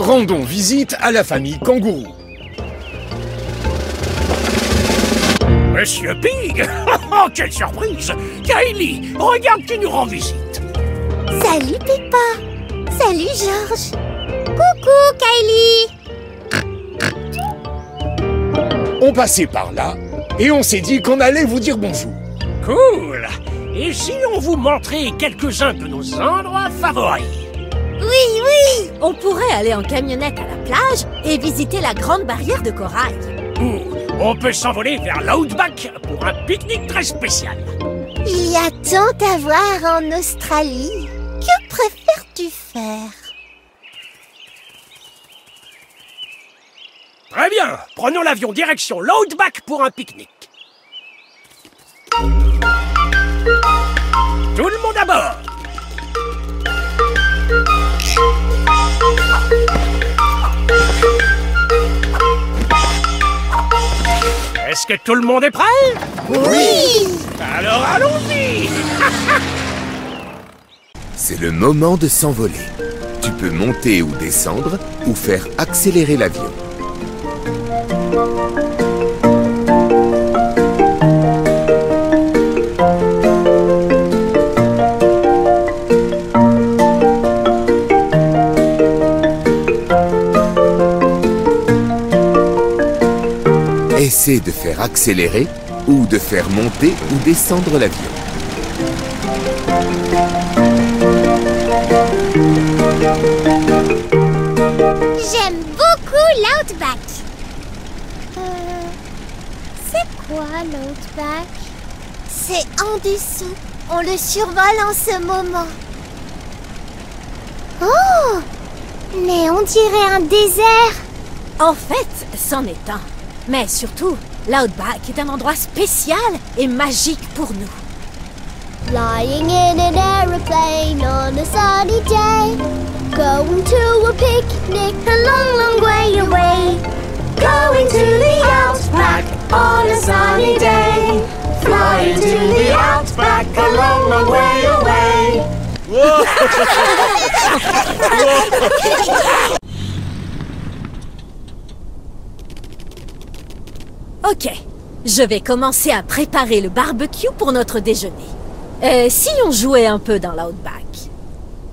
Rendons visite à la famille Kangourou. Monsieur Pig. Oh, quelle surprise! Kylie, regarde qui nous rend visite. Salut Peppa. Salut George. Coucou Kylie. On passait par là et on s'est dit qu'on allait vous dire bonjour. Cool. Et si on vous montrait quelques-uns de nos endroits favoris? Oui, oui. On pourrait aller en camionnette à la plage et visiter la grande barrière de corail. Ou on peut s'envoler vers l'Outback pour un pique-nique très spécial. Il y a tant à voir en Australie. Que préfères-tu faire? Très bien. Prenons l'avion direction l'Outback pour un pique-nique. Tout le monde à bord. Est-ce que tout le monde est prêt? Oui. Alors allons-y. C'est le moment de s'envoler. Tu peux monter ou descendre ou faire accélérer l'avion. Essaie de faire accélérer ou de faire monter ou descendre l'avion. J'aime beaucoup l'Outback. C'est quoi l'Outback? C'est en dessous. On le survole en ce moment. Oh! Mais on dirait un désert. En fait, c'en est un. Mais surtout, l'Outback est un endroit spécial et magique pour nous. Flying in an aeroplane on a sunny day. Going to a picnic a long, long way away. Going to the Outback on a sunny day. Flying to the Outback a long, long way away. Ok, je vais commencer à préparer le barbecue pour notre déjeuner. Si on jouait un peu dans l'Outback?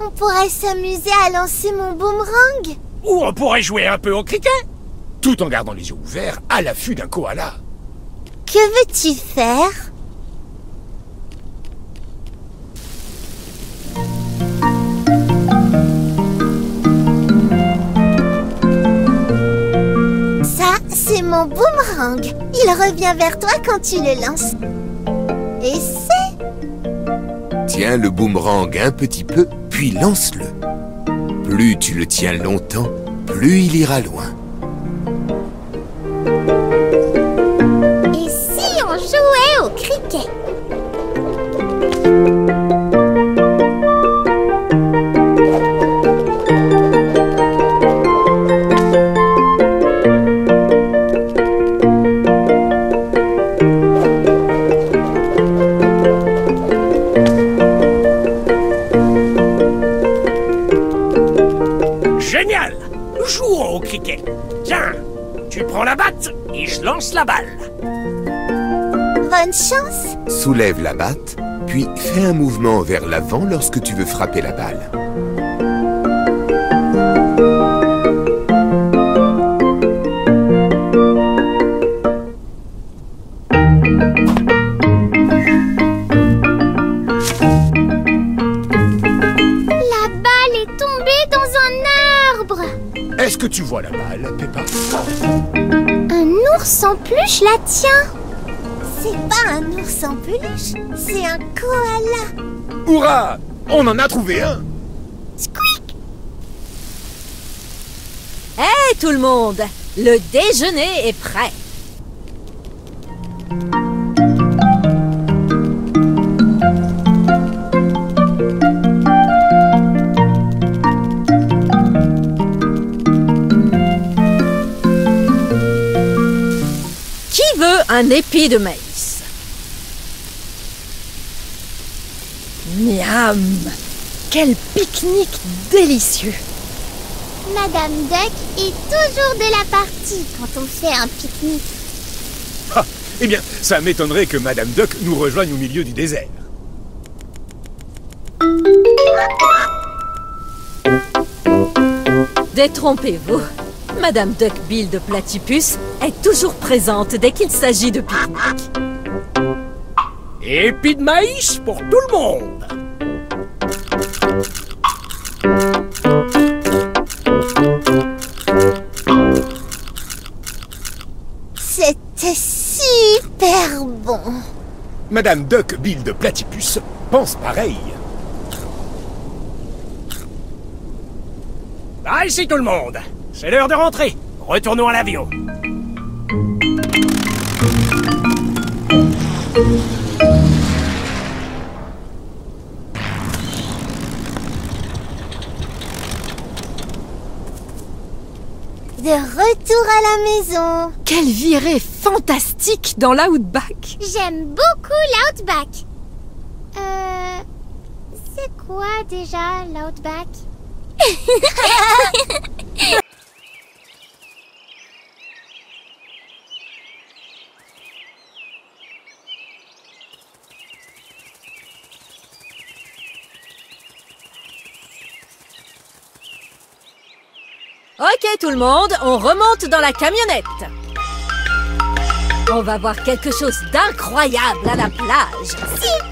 On pourrait s'amuser à lancer mon boomerang. Ou on pourrait jouer un peu au cricket. Tout en gardant les yeux ouverts à l'affût d'un koala. Que veux-tu faire? Ça, c'est mon boomerang. Il revient vers toi quand tu le lances. Et c'est... Tiens le boomerang un petit peu, puis lance-le. Plus tu le tiens longtemps, plus il ira loin. Et si on jouait au cricket? Génial! Jouons au cricket. Tiens, tu prends la batte et je lance la balle. Bonne chance. Soulève la batte, puis fais un mouvement vers l'avant lorsque tu veux frapper la balle. La balle est tombée dans un arbre. Est-ce que tu vois la balle, Peppa? Un ours en peluche la tient. C'est pas un ours en peluche, c'est un koala. Hurrah! On en a trouvé un! Squeak! Hé tout le monde! Le déjeuner est prêt! Qui veut un épi de maïs? Miam! Quel pique-nique délicieux! Madame Duck est toujours de la partie quand on fait un pique-nique. Ah, eh bien, ça m'étonnerait que Madame Duck nous rejoigne au milieu du désert. Détrompez-vous. Madame Duckbill de Platypus est toujours présente dès qu'il s'agit de pique-nique. Épis de maïs pour tout le monde. C'était super bon. Madame Duckbill de Platypus pense pareil. Ah, ici tout le monde. C'est l'heure de rentrer. Retournons à l'avion. De retour à la maison. Quelle virée fantastique dans l'Outback! J'aime beaucoup l'Outback. C'est quoi déjà l'Outback? Ok tout le monde, on remonte dans la camionnette. On va voir quelque chose d'incroyable à la plage. Super!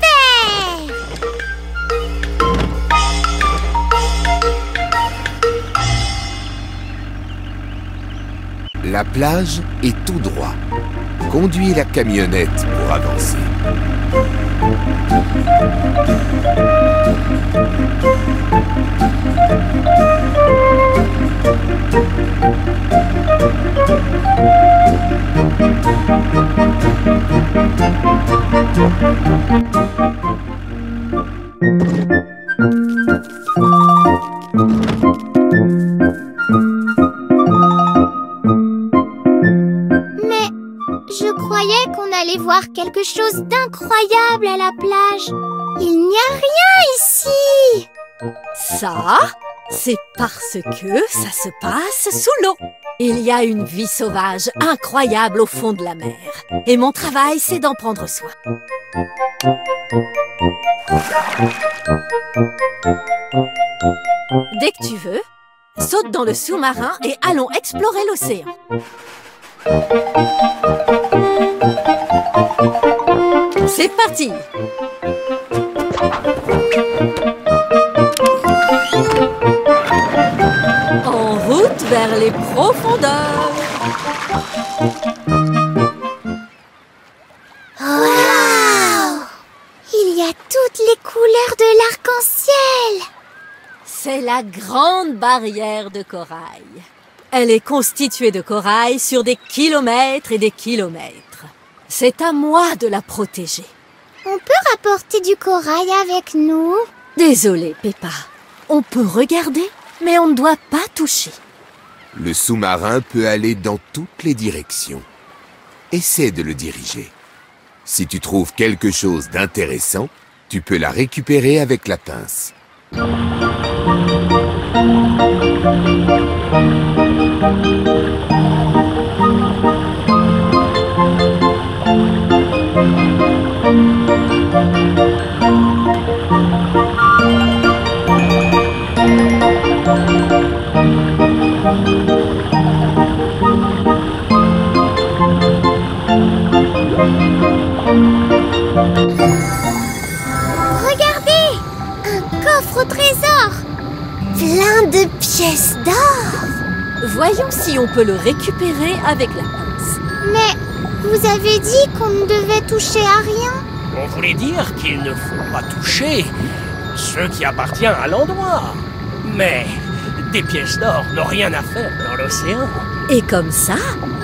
La plage est tout droit. Conduis la camionnette pour avancer. Mais je croyais qu'on allait voir quelque chose d'incroyable à la plage. Il n'y a rien ici. Ça, c'est parce que ça se passe sous l'eau. Il y a une vie sauvage incroyable au fond de la mer. Et mon travail, c'est d'en prendre soin. Dès que tu veux, saute dans le sous-marin et allons explorer l'océan. C'est parti! En route vers les profondeurs. Waouh! Il y a toutes les couleurs de l'arc-en-ciel. C'est la grande barrière de corail. Elle est constituée de corail sur des kilomètres et des kilomètres. C'est à moi de la protéger. On peut rapporter du corail avec nous? Désolée, Peppa. On peut regarder, mais on ne doit pas toucher. Le sous-marin peut aller dans toutes les directions. Essaie de le diriger. Si tu trouves quelque chose d'intéressant, tu peux la récupérer avec la pince. Regardez! Un coffre au trésor! Plein de pièces d'or! Voyons si on peut le récupérer avec la pince. Mais vous avez dit qu'on ne devait toucher à rien? On voulait dire qu'il ne faut pas toucher ce qui appartient à l'endroit. Mais des pièces d'or n'ont rien à faire dans l'océan. Et comme ça,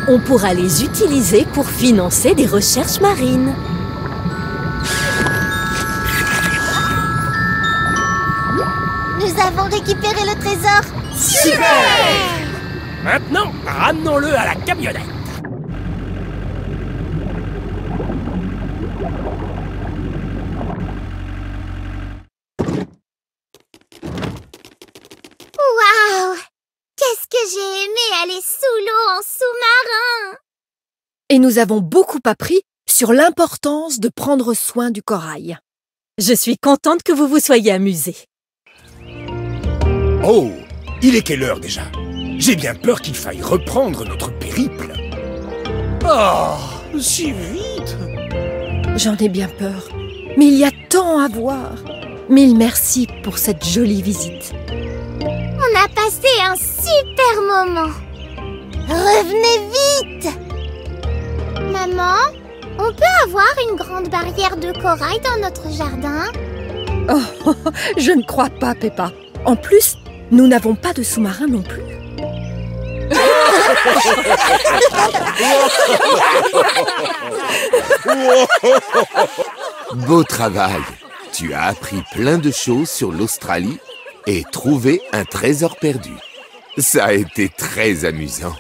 on pourra les utiliser pour financer des recherches marines. Nous avons récupéré le trésor! Super! Maintenant, ramenons-le à la camionnette. Waouh! j'ai aimé aller sous l'eau en sous-marin. Et nous avons beaucoup appris sur l'importance de prendre soin du corail. Je suis contente que vous vous soyez amusés. Oh, il est quelle heure déjà? J'ai bien peur qu'il faille reprendre notre périple. Oh, si vite! J'en ai bien peur. Mais il y a tant à voir. Mille merci pour cette jolie visite. On a passé un super moment. Revenez vite! Maman, on peut avoir une grande barrière de corail dans notre jardin? Oh, je ne crois pas, Peppa. En plus, nous n'avons pas de sous-marin non plus. Beau travail! Tu as appris plein de choses sur l'Australie et trouvé un trésor perdu. Ça a été très amusant.